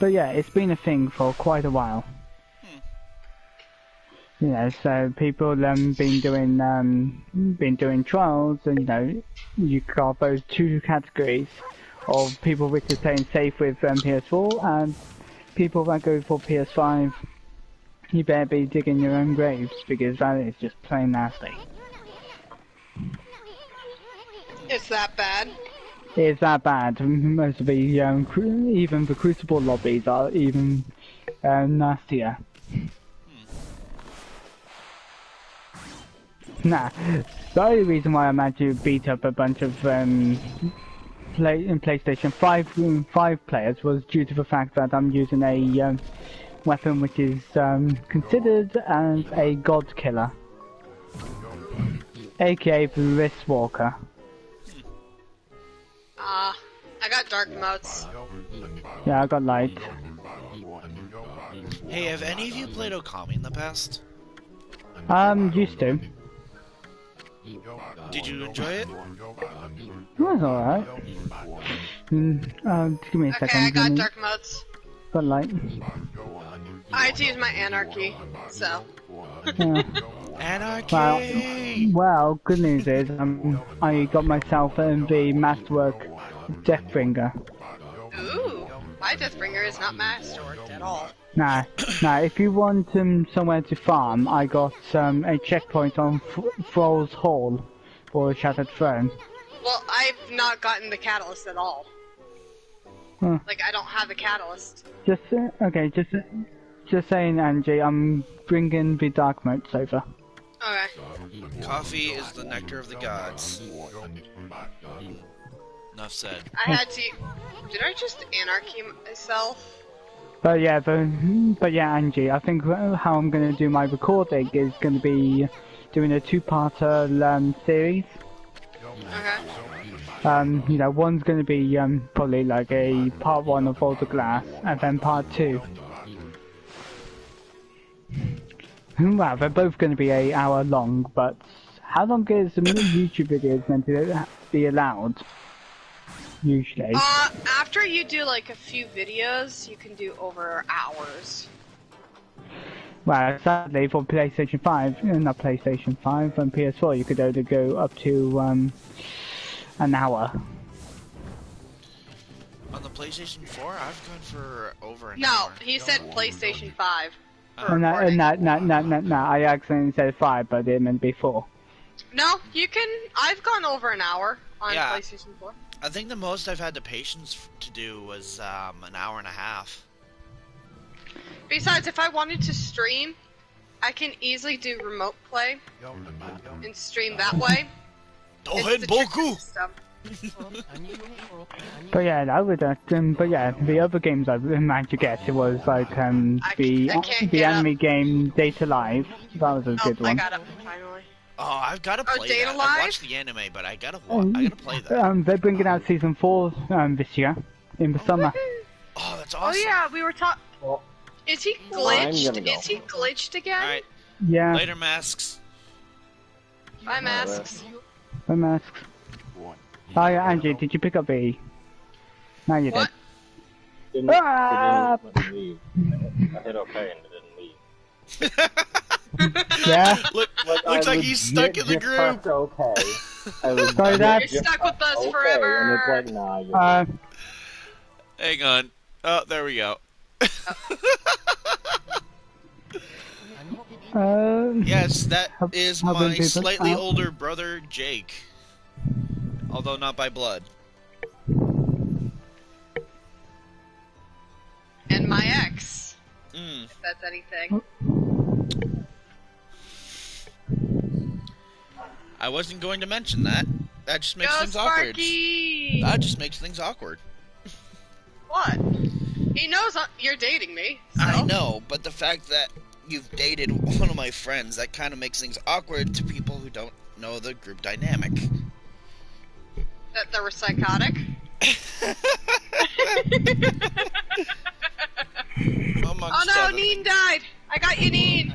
but yeah, it's been a thing for quite a while. You know, so people been doing trials, and you know, you got those two categories of people which are staying safe with PS4 and people that go for PS5. You better be digging your own graves because that is just plain nasty. It's that bad? It's that bad. Most of the even the Crucible lobbies are even nastier. Nah, the only reason why I managed to beat up a bunch of PlayStation 5 players was due to the fact that I'm using a weapon which is considered as a god killer, aka the Wrist Walker. I got dark modes. Yeah, I got light. Hey, have any of you played Okami in the past? Used to. Did you enjoy it? It was alright. Give me a second. Okay, I got dark modes. Got light. I had to use my anarchy, so. Yeah. Anarchy! Well, good news is I got myself the Masterwork Deathbringer. Ooh, my Deathbringer is not masterworked at all. Nah, if you want somewhere to farm, I got a checkpoint on Thrall's Hall for Shattered Throne. Well, I've not gotten the catalyst at all. Huh. Like, I don't have the catalyst. Just saying, Angie, I'm bringing the dark motes over. Okay. Coffee is the nectar of the gods. Enough said. I had to. Did I just anarchy myself? But yeah, Angie, I think how I'm going to do my recording is going to be doing a two-parter series. Okay. You know, one's going to be probably like a part 1 of All the Glass, and then part 2. Well, they're both going to be an hour long, but how long is a YouTube video meant to be allowed? Usually. After you do like a few videos, you can do over hours. Well, sadly for PlayStation 5, not PlayStation 5, and PS4, you could only go up to an hour. On the PlayStation 4, I've gone for over an No, hour. he said PlayStation 5. No, I accidentally said 5, but it meant to be 4. No, you can. I've gone over an hour on Yeah. PlayStation 4. I think the most I've had the patience to do was an hour and a half. Besides, if I wanted to stream, I can easily do remote play and stream that way. It's the tricky system. But yeah, I would. But yeah, the other games I managed to get, it was like the anime game Data Live. That was a good I one. got it finally. Oh, I've got to play Data that. Live? I watched the anime, but I gotta play that. They're bringing out season 4 this year in the summer. Oh, that's Oh awesome. yeah, we were talking. Well, Is he I'm glitched? gonna go. Is he glitched again? Alright, Yeah, later masks. Bye, masks. the masks. Oh yeah, Angie, did you pick up the? No, you What? did. Didn't, Ah! it didn't leave. I hit okay and it didn't leave. Yeah. Looks like he's stuck in the group. Okay. I was Sorry, Dad. You're stuck with us okay, forever. And it's like, nah, you're Hang on. Oh, there we go. Yes, that is how my many people- slightly older brother, Jake. Although not by blood. And my ex. Mm. If that's anything. I wasn't going to mention that. That just makes Go things awkward. Sparky! That just makes things awkward. What? He knows you're dating me. So. I know, but the fact that you've dated one of my friends, that kind of makes things awkward to people who don't know the group dynamic. That they were psychotic. Oh no, Neen died! I got you, Neen!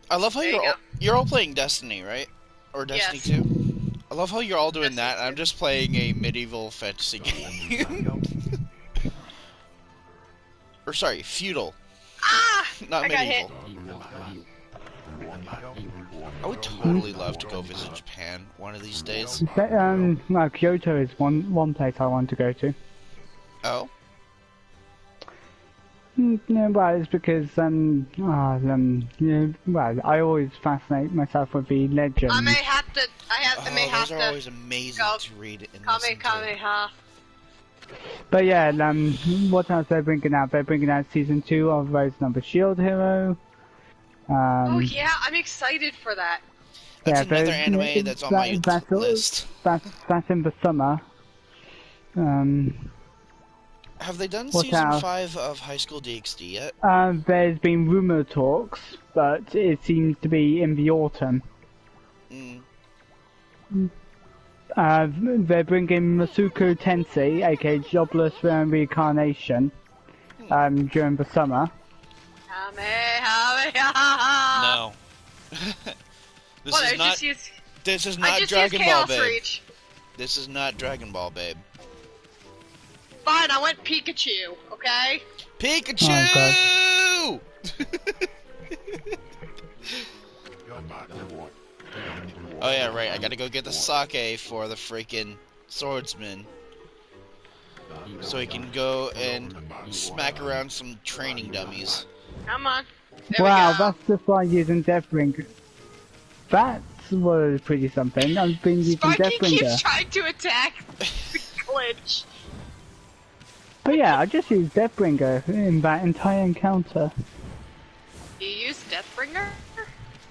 I love how There you go. you're all playing Destiny, right? Or Destiny Yes. 2? I love how you're all doing that. I'm just playing a medieval fantasy game. Or sorry, feudal. Ah! Not I got medieval. I would totally love to go visit Japan one of these days. Well, Kyoto is one place I want to go to. Oh? No, well, it's because well, I always fascinate myself with the legend. I may have to. I may have those to. are always amazing go. to read and listen to. Kamehameha. But yeah, what else they're bringing out? They're bringing out season 2 of Rose Number Shield Hero. Oh yeah, I'm excited for that. That's another anime that's on my list. That's in the summer. Have they done What season else? 5 of High School DxD yet? There's been rumor talks, but it seems to be in the autumn. They're bringing Masuko Tensei, aka Jobless Reincarnation, during the summer. Kamehameha. No. This is not. This is I not just Dragon used Ball, Chaos babe. Reach. This is not Dragon Ball, babe. Fine, I went Pikachu, okay? Pikachu! Oh yeah, right. I gotta go get the sake for the freaking swordsman, so he can go and smack around some training dummies. Come on. There Wow, we go. that's just like using Deathbringer. That was pretty something. I've been using Sparky keeps Deathbringer. trying to attack the glitch. But yeah, I just used Deathbringer in that entire encounter. You use Deathbringer?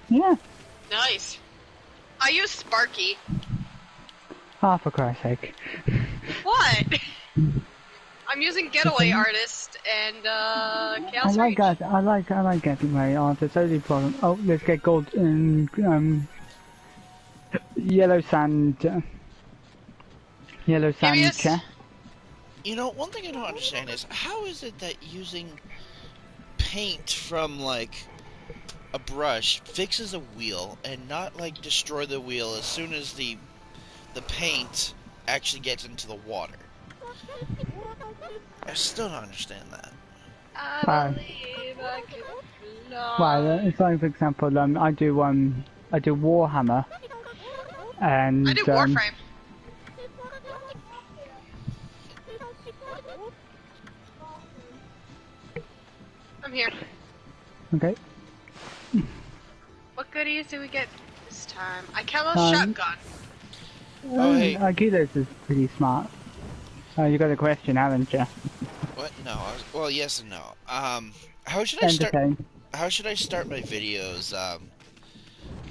Yeah. Nice. I use Sparky. Ah, for Christ's sake. What? I'm using Getaway Artist and I Chaos like Reach. that. I like getting my art. It's only problem. Oh, let's get gold yellow sand. Yellow sand Maybe chair. You know, one thing I don't understand is how is it that using paint from like a brush fixes a wheel and not like destroy the wheel as soon as the paint actually gets into the water? I still don't understand that. I believe I can fly. Well, it's like for example, I do Warhammer, and I do Warframe. I'm here. Okay. What goodies do we get this time? I kill a Um, shotgun. Oh, hey. Akilos is pretty smart. You got a question, haven't you? What? No. Well, yes and no. How should I start? Entertain. How should I start my videos?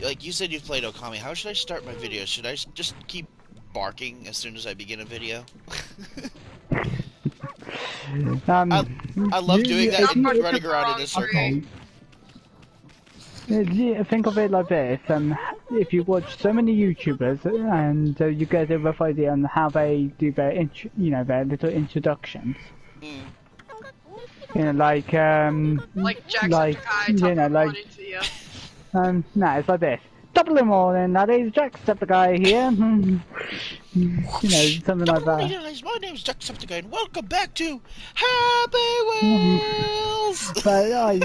Like you said, you've played Okami. How should I start my videos? Should I just keep barking as soon as I begin a video? I love doing that and running around in a circle. Think of it like this: if you watch so many YouTubers, and you get a rough idea on how they do their, their little introductions. You know, like Jacksepticeye, you know, like to you. no, it's like this. Top of the morning, that is Jacksepticeye here. You know, something like that. Guys, my name's Jacksepticeye, and welcome back to Happy Wheels. But I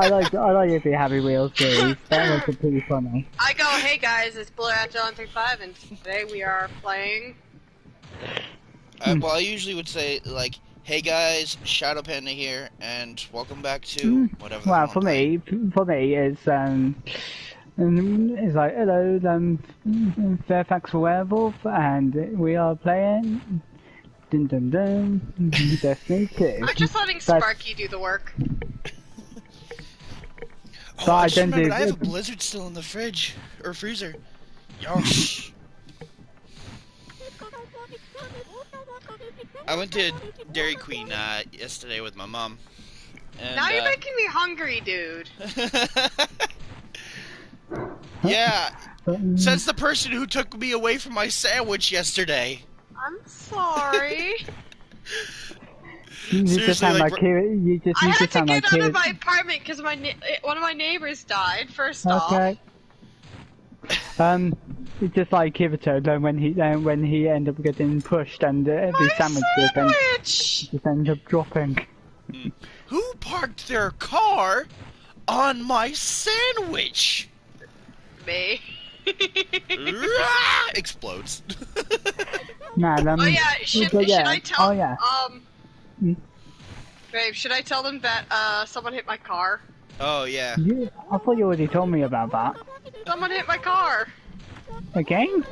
like it, the Happy Wheels series. That was pretty funny. I go, hey guys, it's BlueAtJohn35, and today we are playing. Well, I usually would say like, "Hey guys, Shadow Panda here, and welcome back to whatever." Well, for me, it's like, hello, Fairfax Werewolf, and we are playing dun dun dun Destiny 2. I'm just letting Sparky do the work. Oh, I just remembered I have a Blizzard still in the fridge or freezer. Yosh. I went to Dairy Queen yesterday with my mom. And, now you're making me hungry, dude. Yeah, says the person who took me away from my sandwich yesterday. I'm sorry. You just sound like you just I had to sound get like out of my apartment because one of my neighbors died. First off. Okay. It's just like Kirito, then when he ended up getting pushed and every sandwich just ended up dropping. Who parked their car on my sandwich? Me. Explodes. Nah, Oh yeah, should I tell? Oh yeah. Babe, should I tell them that someone hit my car? Oh yeah. I thought you already told me about that. Someone hit my car. Again?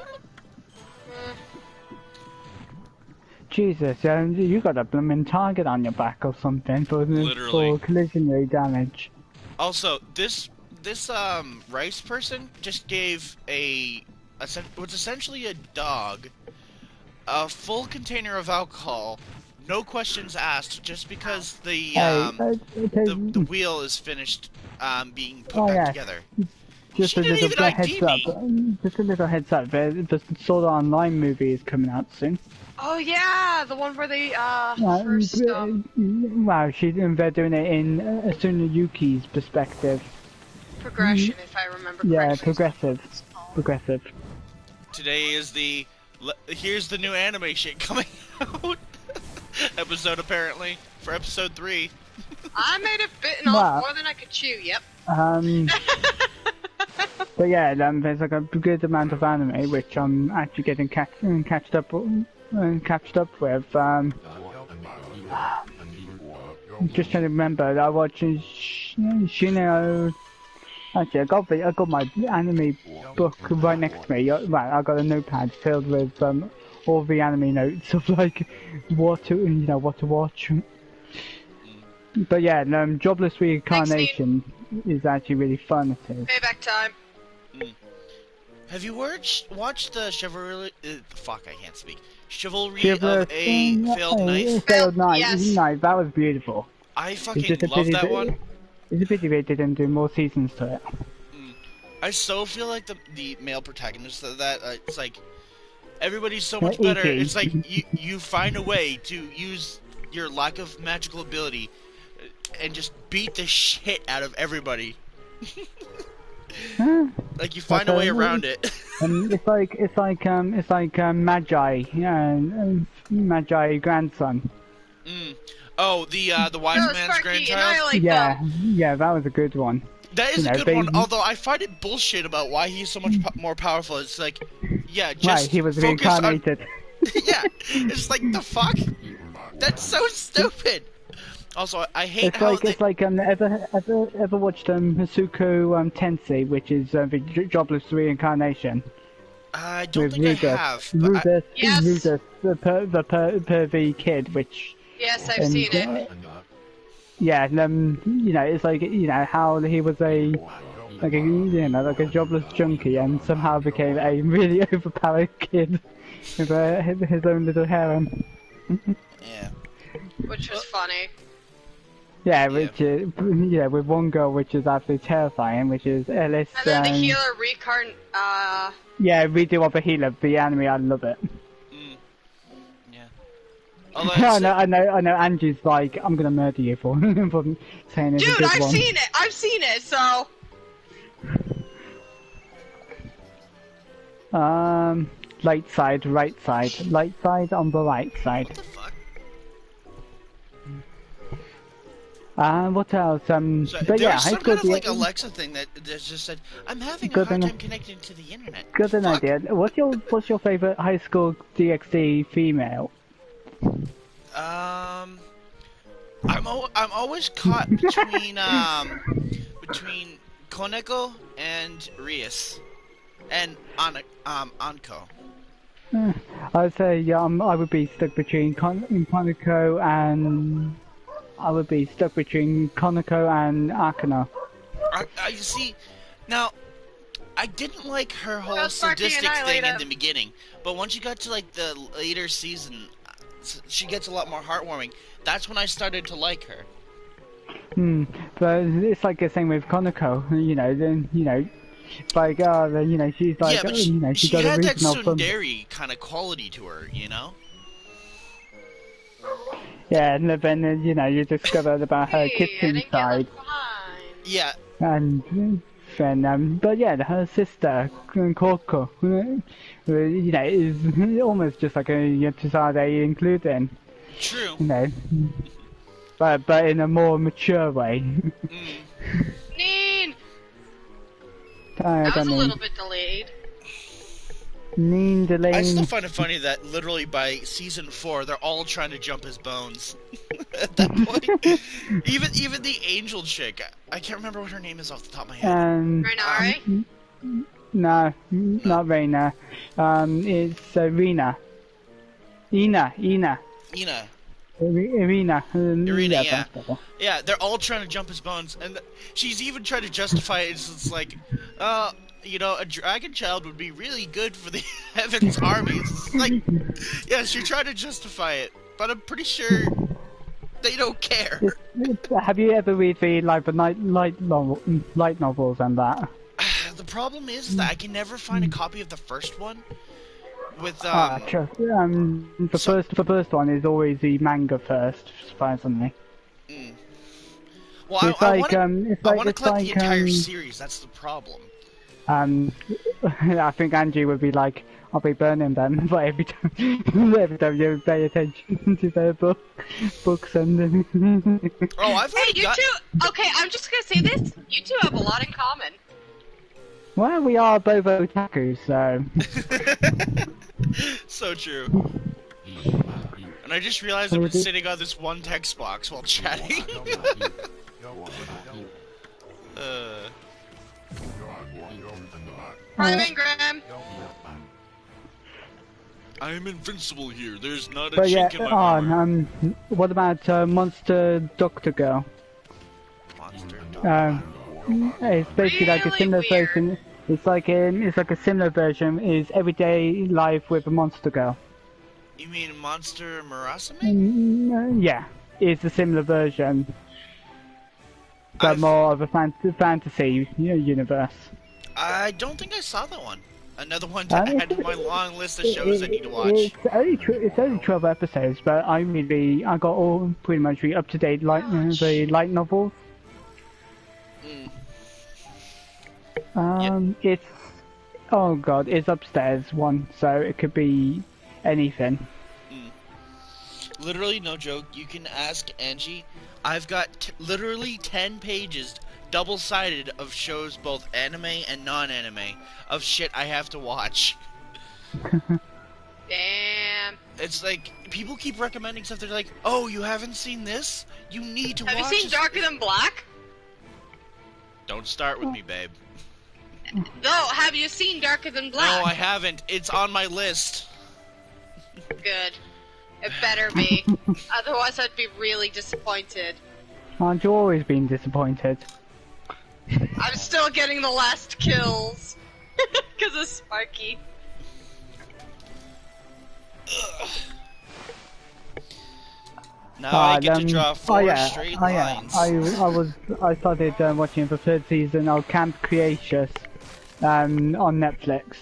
Jesus, you got a blooming target on your back or something for collisionary damage. Also, this rice person just gave what's essentially a dog a full container of alcohol, no questions asked, just because the wheel is finished being put back together. Just a little heads up. Just a little heads up. The Sword Art Online movie is coming out soon. Oh yeah, the one where they first. Wow, they're doing it in Asuna Yuki's perspective. Progression, if I remember correctly. Yeah, progressive. Today is here's the new anime shit coming out episode apparently for episode 3. I may have bitten off more than I could chew. Yep. But yeah, there's like a good amount of anime which I'm actually getting catched up with. Just trying to remember. I watched Shino. Actually, I got my anime book right next to me. Right, I got a notepad filled with all the anime notes of like what to watch. But yeah, Jobless Reincarnation is actually really fun. It is. Payback time. Have you watched the Chivalry? Fuck, I can't speak. Chivalry of a Failed Knife? Failed Knife. Yes. Knife. That was beautiful. I fucking love that one. It's a pity they didn't do more seasons to it. I so feel like the male protagonist of that, it's like, everybody's so much better. It's like, you find a way to use your lack of magical ability and just beat the shit out of everybody. Like, you find a way around it. It's like Magi, Magi grandson. Oh, the wise man's grandchild? Yeah, that was a good one. That is a good one, although I find it bullshit about why he's so much more powerful. It's like, yeah, just right, he was reincarnated. Yeah, it's like, the fuck? That's so stupid! Also, I hate it's like ever watched Hasuko Tensei, which is the Jobless Reincarnation? I don't think I have. Rudis, Yes. Rudis, the pervy kid, which... Yes, I've seen it. Yeah, it's like, how he was a jobless junkie and somehow became a really overpowered kid with his own little harem. Yeah. Which was funny. Yeah, which is, with one girl which is absolutely terrifying, which is Ellis. And then the healer Yeah, redo of the healer, the anime, I love it. Yeah. I know. Angie's like, I'm gonna murder you for saying it's a good one. Dude, I've seen it, so... Light side, right side. Light side on the right side. What the fuck? What else? But There's some kind of like Alexa thing that just said, I'm having a hard time connecting to the internet. Good idea. What's your favorite high school DxD female? I'm always caught between Koneko and Rias and Anko. I'd say I would be stuck between Koneko and Akana. You see, now I didn't like her whole sadistic thing in the beginning, but once you got to like the later season, she gets a lot more heartwarming. That's when I started to like her. But it's like the same with Koneko, like she's like, yeah, but she had that tsundere kind of quality to her, Yeah, and then you discovered about her kitchen side. Yeah. And and but yeah, her sister Coco, is almost just like a Yatsuzade including, True. but in a more mature way. Neen! I That was don't a know. little bit delayed. Neen Delane. I still find it funny that literally by season 4, they're all trying to jump his bones. At that point, even the angel chick, I can't remember what her name is off the top of my head. Renare? No, not Reina. It's Rena. Ina. Irina, Irina. yeah. Yeah, they're all trying to jump his bones, and she's even trying to justify it. It's like, a dragon child would be really good for the Heaven's armies. It's like, yes, you're trying to justify it, but I'm pretty sure they don't care. Have you ever read the light novels and that? The problem is that I can never find a copy of the first one. With Sure. The first one is always the manga first, surprisingly. Well, It's I like, want to collect like, the entire series. That's the problem. I think Angie would be like, I'll be burning them, but every time you pay attention to their books and. Oh, I've Hey, already got... two. Okay, I'm just gonna say this. You two have a lot in common. Well, we are both otakus, so. So true. And I just realized I've been sitting on this one text box while chatting. I'm Ingram. I am invincible here. There's not a But yeah, chink in my armor. what about Monster Doctor Girl? Monster Dog. It's basically like a Really similar weird. version. It's like a similar version. Is Everyday Life with a Monster Girl. You mean Monster Murasame? Yeah, it's a similar version, but I've- more of a fantasy universe. I don't think I saw that one. Another one to add to my long list of shows I need to watch. It's only 12 episodes, but I got all pretty much up to date the light novels. It's it's upstairs one, so it could be anything. Literally, no joke. You can ask Angie. I've got literally 10 pages, double-sided, of shows, both anime and non-anime, of shit I have to watch. Damn. It's like, people keep recommending stuff. They're like, oh, you haven't seen this? You need to watch Have you seen this." Darker Than Black? Don't start with me, babe. No, have you seen Darker Than Black? No, I haven't. It's on my list. Good. It better be. Otherwise I'd be really disappointed. Aren't you always been disappointed? I'm still getting the last kills. Because of Sparky. Now I get to draw 4 straight lines. I started watching the third season of Camp Creatious on Netflix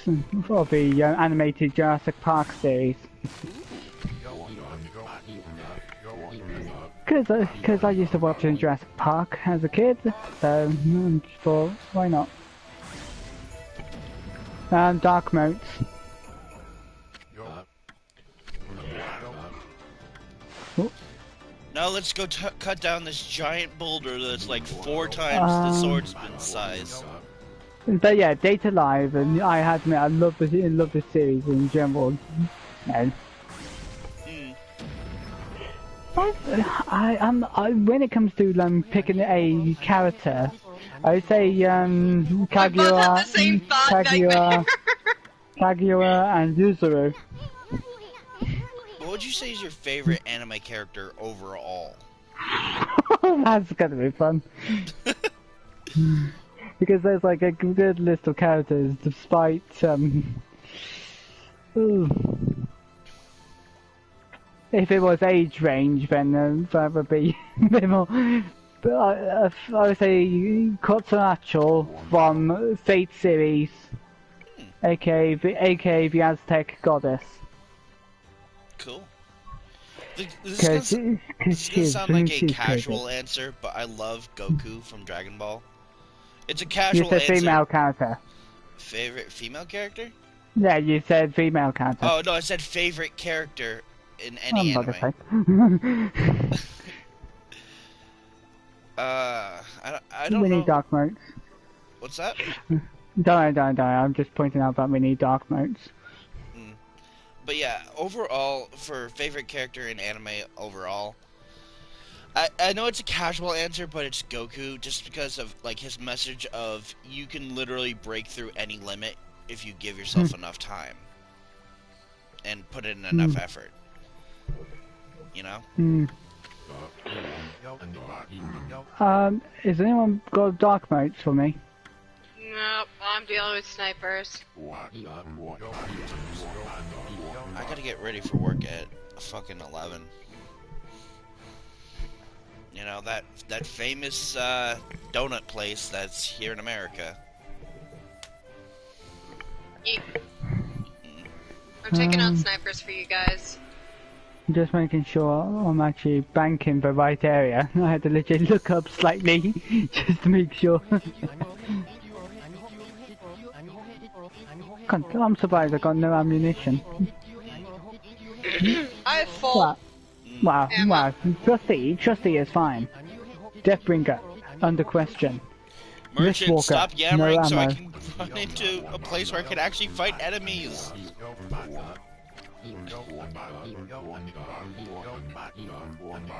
for the animated Jurassic Park series. Because I used to watch Jurassic Park as a kid, so I thought, why not? Dark Motes. Now let's go cut down this giant boulder that's like 4 times the swordsman's size. But yeah, Data Live, and I had to admit, I love the series in general. No. When it comes to picking a character, I would say Kaguya, the same thought nightmare. Kaguya and Yuzuru. What would you say is your favorite anime character overall? That's gonna be fun. Because there's like a good list of characters, despite if it was age range, then that would be a bit more. But I would say Kotsunacho from Fate series, aka the Aztec goddess. Cool. This is gonna sound like a casual answer, but I love Goku from Dragon Ball. It's a You casual said answer. female character. Favorite female character? Yeah, you said female character. Oh no, I said favorite character in Oh, any anime. I don't We know. need dark moats. What's that? Don't. I'm just pointing out that we need dark moats. But yeah, overall, for favorite character in anime overall, I know it's a casual answer, but it's Goku, just because of like his message of you can literally break through any limit if you give yourself enough time and put in enough effort. You know? Has anyone got dark moats for me? Nope, I'm dealing with snipers. I gotta get ready for work at fucking 11. You know, that famous donut place that's here in America. Yeet. I'm taking out snipers for you guys. Just making sure I'm actually banking the right area. I had to literally look up slightly just to make sure. God, I'm surprised I got no ammunition. I have full. Wow. Trusty is fine. Deathbringer, under question. Merchant, Walker, stop yammering no so I ammo. can run into a place where I can actually fight enemies.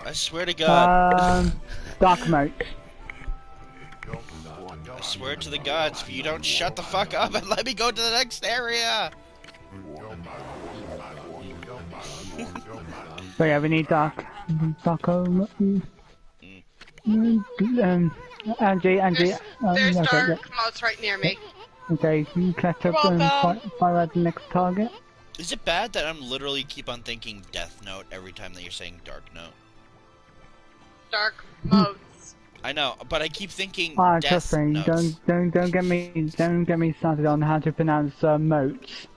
I swear to God. Dark moat. I swear to the gods, if you don't shut the fuck up and let me go to the next area. So yeah, we need dark Angie. There's Okay, dark moats right near me. Okay, collect up and fire at the next target. Is it bad that I'm literally keep on thinking Death Note every time that you're saying Dark Note? Dark moats. I know, but I keep thinking Trust Death me, Notes. don't get me started on how to pronounce moats.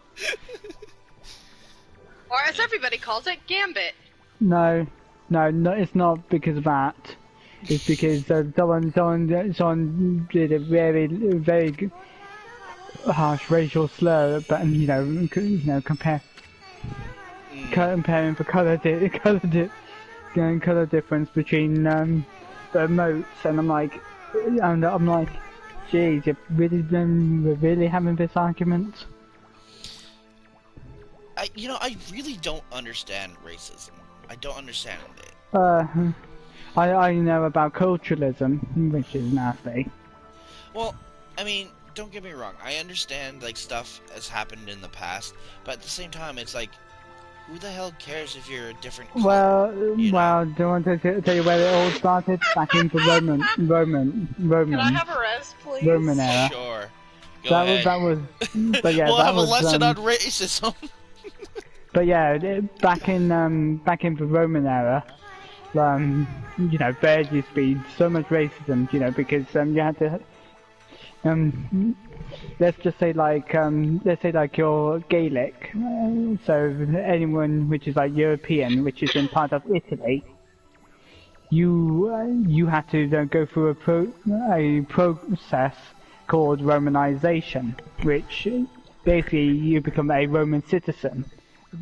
Or as everybody calls it, Gambit. No, it's not because of that. It's because someone did a very harsh racial slur, but comparing the color difference between the moats, and I'm like, geez, we're really having this argument. I really don't understand racism. I don't understand it. I know about culturalism, which is nasty. Well, I mean, don't get me wrong. I understand, like, stuff has happened in the past, but at the same time, it's like, who the hell cares if you're a different color? Do you want to tell you where it all started? Back in the Roman. Can I have a res, please? Roman era. Sure. Go ahead. That was, but yeah, we'll that have a was, lesson on racism. But yeah, back in the Roman era, there used to be so much racism, because you had to, let's say you're Gaelic, so anyone which is like European, which is in part of Italy, you had to go through a process called Romanization, which basically you become a Roman citizen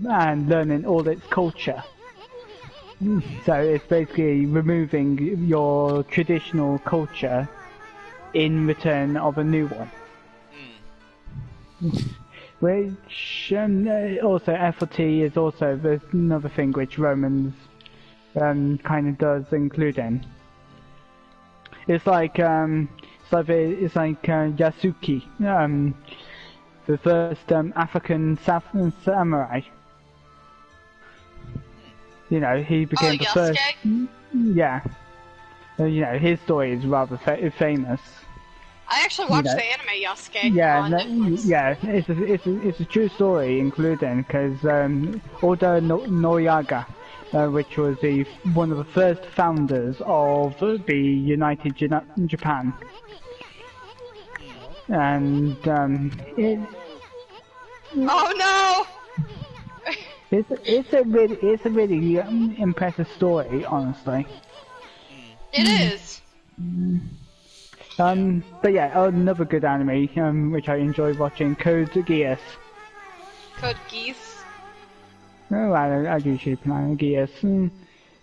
and learning all its culture. So it's basically removing your traditional culture in return of a new one. Which also FLT is also another thing which Romans kind of does include in. It's like Yasuki, the first African samurai. He became the first. Yeah. His story is rather famous. I actually watched the anime Yasuke. It's a true story, including because Oda Noriyaga, which was one of the first founders of the United Japan, and Oh no! It's a really impressive story, honestly. It is. But yeah, another good anime, which I enjoy watching, Code Geass. Code Geass. Oh, I usually pronounce Geass.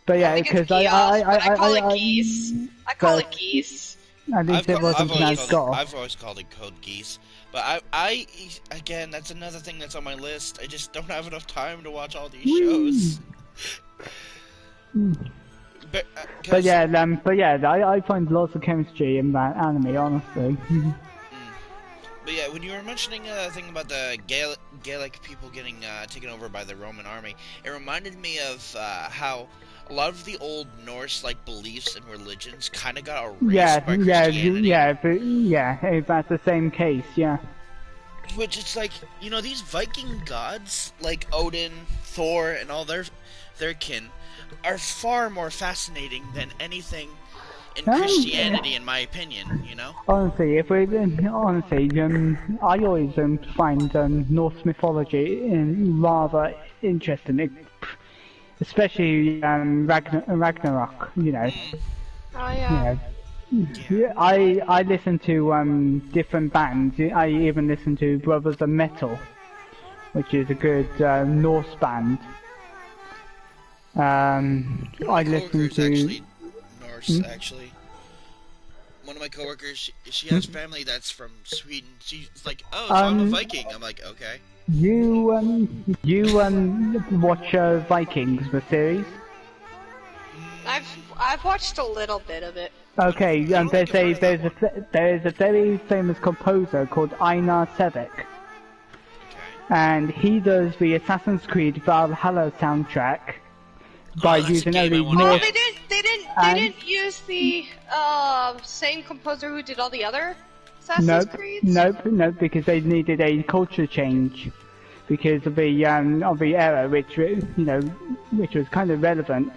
But yeah, I think it's because I call it geese. I call it geese. At least it wasn't pronounced golf. I've always called it Code Geass. But I again, that's another thing that's on my list. I just don't have enough time to watch all these shows. But yeah, I find lots of chemistry in that anime, honestly. But yeah, when you were mentioning the thing about the Gaelic people getting taken over by the Roman army, it reminded me of how a lot of the old Norse beliefs and religions kind of got erased by Christianity. That's the same case, yeah. Which it's these Viking gods like Odin, Thor, and all their kin are far more fascinating than anything in Christianity, in my opinion. Honestly, I always find Norse mythology rather interesting, especially Ragnarok. Oh yeah. I listen to different bands. I even listen to Brothers of Metal, which is a good Norse band. I listen to actually Norse. Actually, one of my coworkers, she has family that's from Sweden. She's like, "Oh, so I'm a Viking." I'm like, "Okay." You watch Vikings, the series? I've watched a little bit of it. Okay, there is a very famous composer called Einar Sevik, and he does the Assassin's Creed Valhalla soundtrack by using only Norse. They didn't use the same composer who did all the other Assassin's Creeds? Nope, because they needed a culture change because of the era, which was kind of relevant.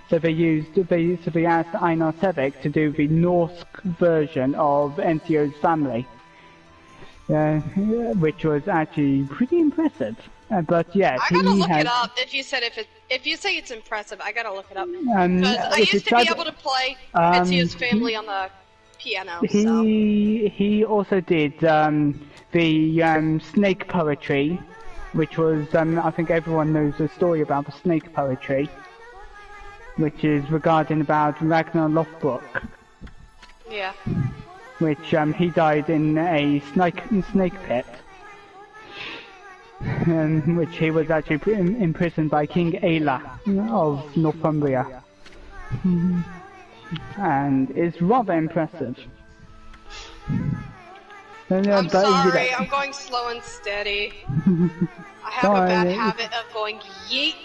So they asked Einar Sevik to do the Norse version of Enzio's family, which was actually pretty impressive. But yes, I gotta look it up. If you say it's impressive, I gotta look it up. Because I used to be able to play Ezio's family on the piano. He also did the snake poetry, which was I think everyone knows the story about the snake poetry, which is regarding about Ragnar Lothbrok. Yeah. Which he died in a snake pit. Which he was actually imprisoned by King Aela of Northumbria. And it's rather impressive. I'm sorry, I'm going slow and steady. I have a bad habit of going yeet.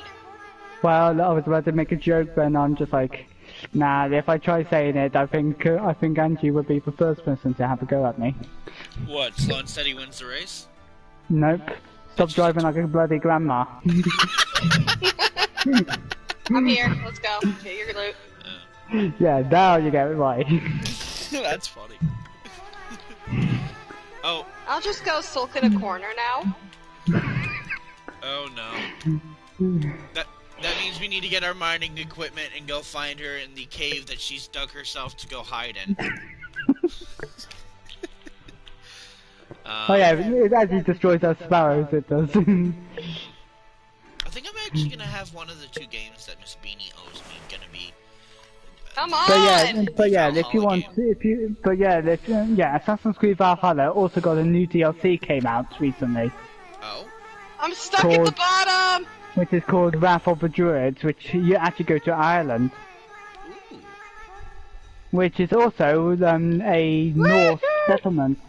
Well, I was about to make a joke, but I'm just like, nah, if I try saying it, I think Angie would be the first person to have a go at me. What, slow and steady wins the race? Nope. Stop driving like a bloody grandma. I'm here. Let's go. Get your loot. Yeah, now you get it right. That's funny. Oh. I'll just go sulk in a corner now. Oh no. That means we need to get our mining equipment and go find her in the cave that she's dug herself to go hide in. Oh yeah, it actually destroys our sparrows, it does. I think I'm actually gonna have one of the two games that Miss Beanie owes me gonna be. Come on! But yeah, Assassin's Creed Valhalla also got a new DLC came out recently. Oh? I'm stuck at the bottom! Which is called Wrath of the Druids, which you actually go to Ireland. Ooh. Which is also a Norse settlement.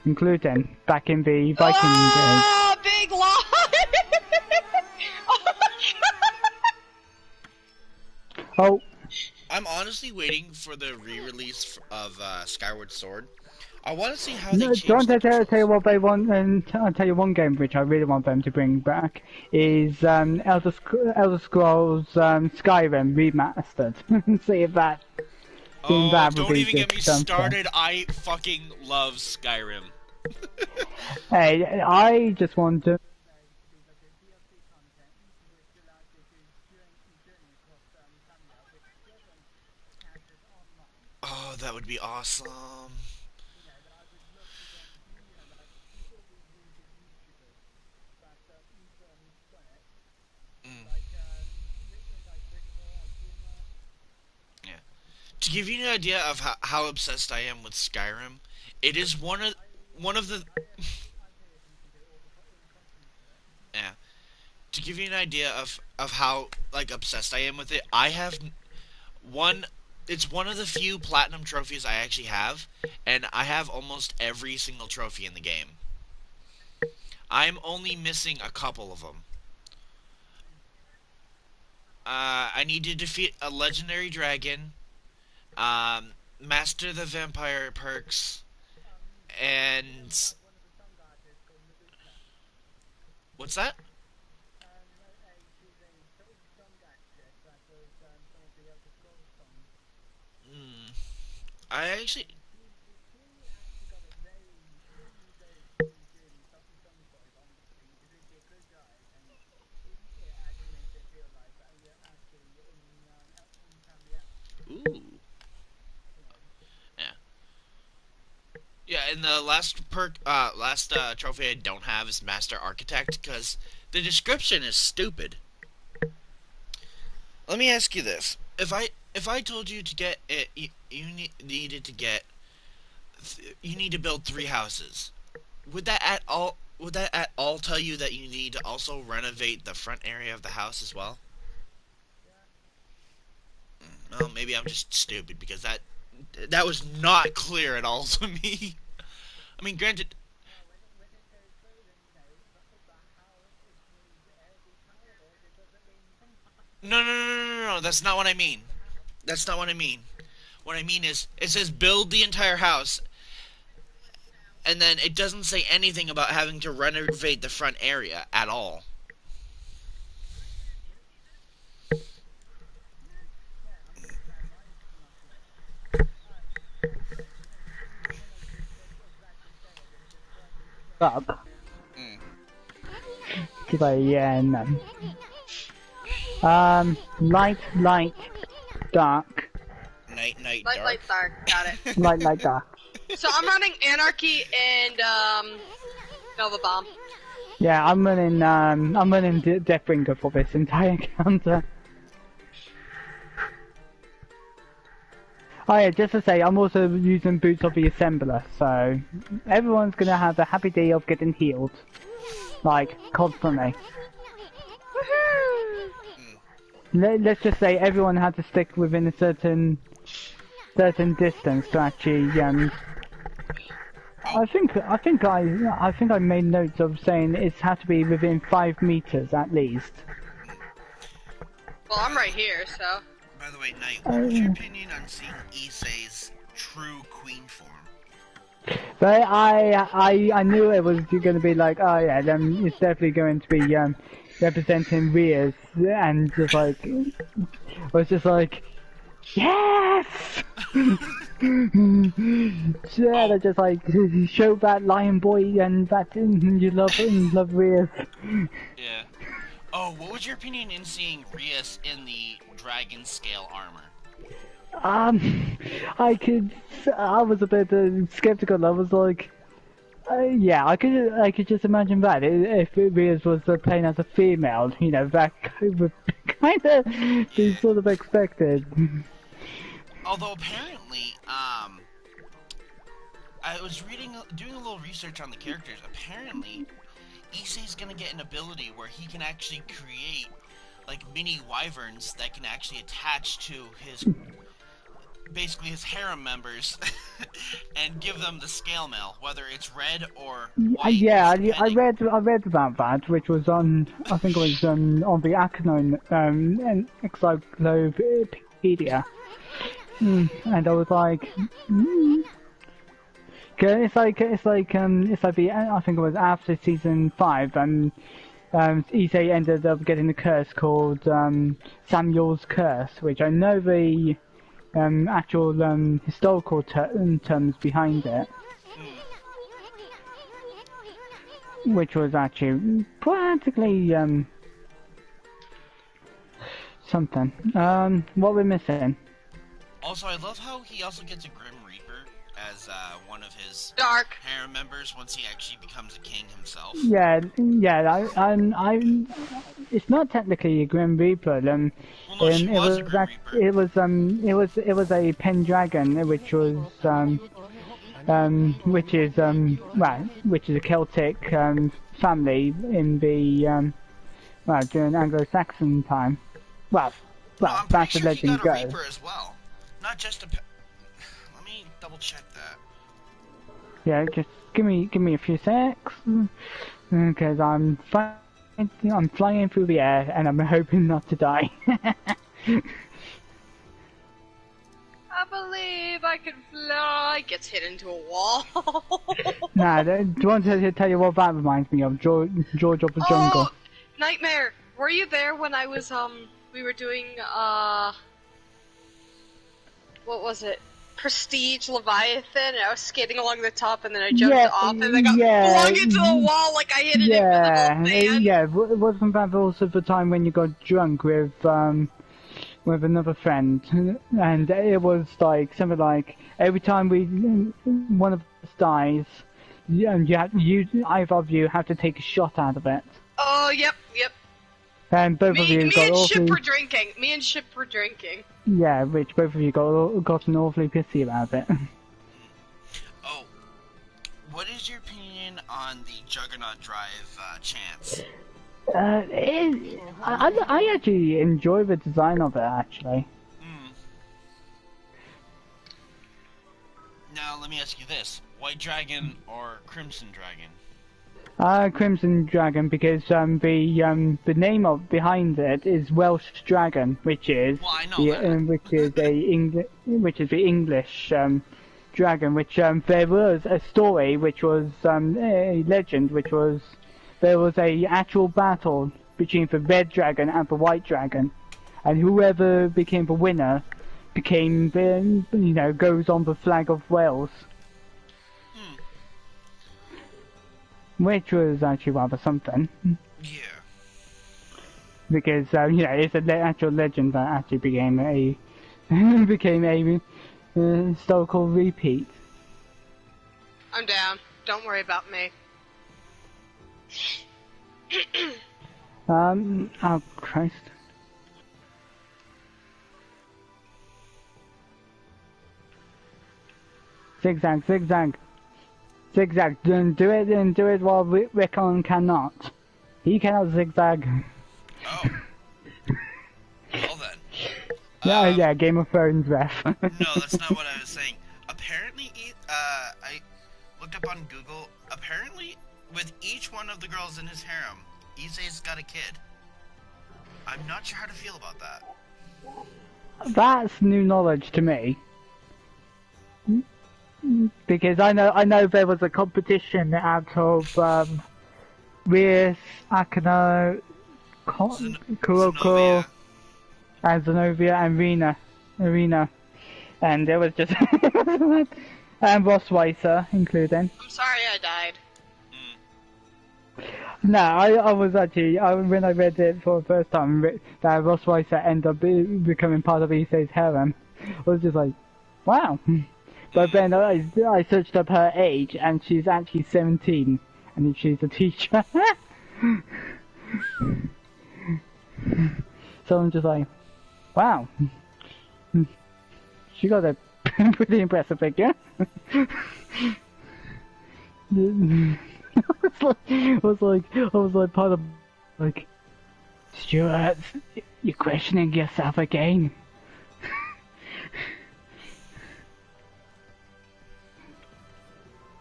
Including back in the Viking days. Oh, big lie! Oh my god! Oh. I'm honestly waiting for the re-release of Skyward Sword. I want to see how they change I'll tell you what they want, and I'll tell you one game which I really want them to bring back is Elder Scrolls Skyrim remastered. See if that. Don't even get me started. I fucking love Skyrim. Hey, I just want to. Oh, Oh, that would be awesome. Mm. Yeah. To give you an idea of how obsessed I am with Skyrim, it is one of the yeah. To give you an idea of how like obsessed I am with it, I have one. It's one of the few platinum trophies I actually have, and I have almost every single trophy in the game. I'm only missing a couple of them. I need to defeat a legendary dragon, master the vampire perks, and what's that? Hmm. I actually. Ooh. Yeah. Yeah, and the last trophy I don't have is Master Architect because the description is stupid. Let me ask you this: if I told you to get it, needed to get, you need to build 3 houses. Would that at all tell you that you need to also renovate the front area of the house as well? Well, maybe I'm just stupid because that was not clear at all to me. I mean, granted, no, no, no, no, no, no. That's not what I mean. That's not what I mean. What I mean is, it says build the entire house, and then it doesn't say anything about having to renovate the front area at all. Up. Mm. She's like, yeah, no. Light, light, dark. Night, night, Light, dark. light, dark. Got it. Light, light, dark. So I'm running Anarchy and Nova Bomb. Yeah, I'm running Deathbringer for this entire encounter. Oh yeah, just to say, I'm also using Boots of the Assembler, so everyone's gonna have a happy day of getting healed. Like, constantly. Let's just say everyone had to stick within a certain distance to actually, I think I made notes of saying it had to be within 5 meters at least. Well, I'm right here, so. By the way, Knight, what was your opinion on seeing Issei's true queen form? But I knew it was going to be like, oh yeah, then it's definitely going to be representing Rias, and just like, I was just like, yes! Yeah, they're just like, show that lion boy and that you love Rias. Yeah. Oh, what was your opinion in seeing Rias in the dragon scale armor? I was a bit skeptical. I was like, yeah, I could just imagine that if Rias was playing as a female, you know, that would kind of be sort of expected. Although apparently, I was doing a little research on the characters. Apparently, Issei's gonna get an ability where he can actually create like mini wyverns that can actually attach to basically his harem members and give them the scale mail, whether it's red or white. Yeah, I read about that, which was on, I think it was on the Akanon Encyclopedia, and I was like, it's like the, I think it was after season 5, and Issei ended up getting a curse called Samuel's Curse, which I know the actual historical terms behind it, which was actually practically something. What we're missing? Also, I love how he also gets a Grim Reaper as one of his Dark. harem members once he actually becomes a king himself. Yeah. It's not technically a Grim Reaper. Well, no, she was a Grim Reaper. It was a Pendragon, which was which is a Celtic family in the during Anglo-Saxon time. No, I'm that's pretty the sure he legend got a goes. Reaper as well. Not just a... Let me double check that. Yeah, just give me a few secs, because I'm flying through the air and I'm hoping not to die. I believe I can fly. Gets hit into a wall. Nah, do you want to tell you what that reminds me of? George of the Jungle. Oh, Nightmare. Were you there when I was we were doing what was it? Prestige Leviathan, and I was skating along the top, and then I jumped off, and I got flung into the wall like I hit it in with an old man. Yeah, wasn't that also the time when you got drunk with another friend, and it was like something like every time one of us dies, either of you have to take a shot out of it. Oh, yep. And both of you Me got and awfully... Ship were drinking. Yeah, which both of you gotten awfully pissy about it. Oh, what is your opinion on the Juggernaut Drive chance? I actually enjoy the design of it, actually. Now, let me ask you this. White Dragon or Crimson Dragon? Crimson Dragon, because the name behind it is Welsh Dragon, which is the English dragon. Which there was a story, which was a legend, which was there was a actual battle between the red dragon and the white dragon, and whoever became the winner became goes on the flag of Wales. Which was actually rather something. Yeah. Because it's an actual legend that actually became a historical repeat. I'm down. Don't worry about me. Oh Christ. Zigzag, zigzag. Zigzag, do it while Rickon cannot. He cannot zigzag. Oh. Well then. Yeah, Game of Thrones ref. No, that's not what I was saying. Apparently, I looked up on Google. Apparently, with each one of the girls in his harem, Issei's got a kid. I'm not sure how to feel about that. That's new knowledge to me. Because I know there was a competition out of Rias, Akano, Kuroko, and Zenobia and Arena, and there was just and Ross Weiser including. I'm sorry I died. No, I was actually when I read it for the first time that Ross Weiser ended up becoming part of Issei's harem, I was just like, wow. But then I searched up her age, and she's actually 17, and she's a teacher. So I'm just like, wow. She got a pretty impressive figure. I was like part of, like, Stuart, you're questioning yourself again.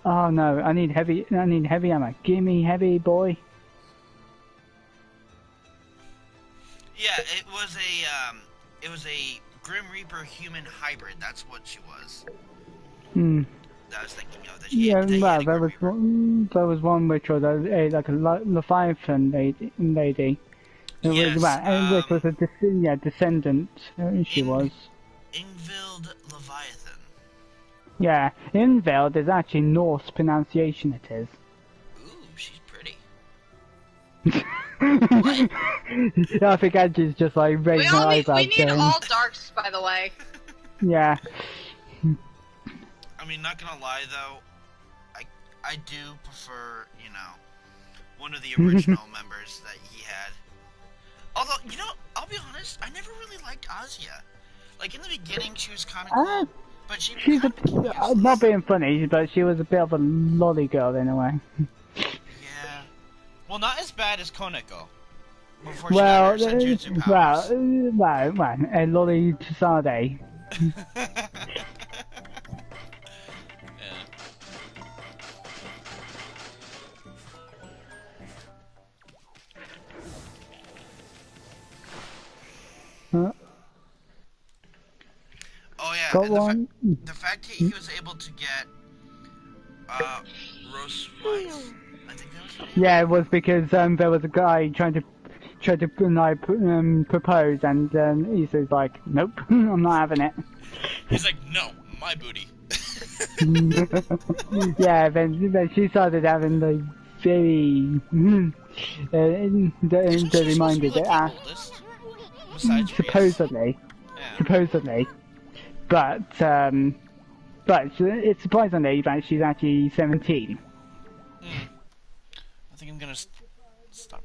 Oh no, I need heavy ammo. Give me heavy, boy. Yeah, it was a Grim Reaper human hybrid. That's what she was. That I was thinking of. That she had, there was one which was like a Leviathan lady. Yes, which was a descendant. She was. Ingvild Leviathan. Yeah, Ingvild is actually Norse pronunciation. It is. Ooh, she's pretty. I think Angie's just like raising her eyebrows. We need all darks, by the way. Yeah. I mean, not gonna lie though, I do prefer, you know, one of the original members that he had. Although, you know, I'll be honest, I never really liked Azia. Like in the beginning, she was kind of cool, but she She's kind of became useless. not being funny, but she was a bit of a lolly girl in a way. Yeah. Well, not as bad as Koneko. Before she got her senjutsu powers. well, a lolly Tsusade. Huh? Oh yeah, Got and one. the fact he was able to get Rose Rice, I think that was her name. Yeah, it was because there was a guy trying to like, propose, and he says like, nope, I'm not having it. He's like, no, my booty. Yeah, then she started having the very the reminder that supposedly, but it's surprisingly that she's actually 17. I think I'm gonna stop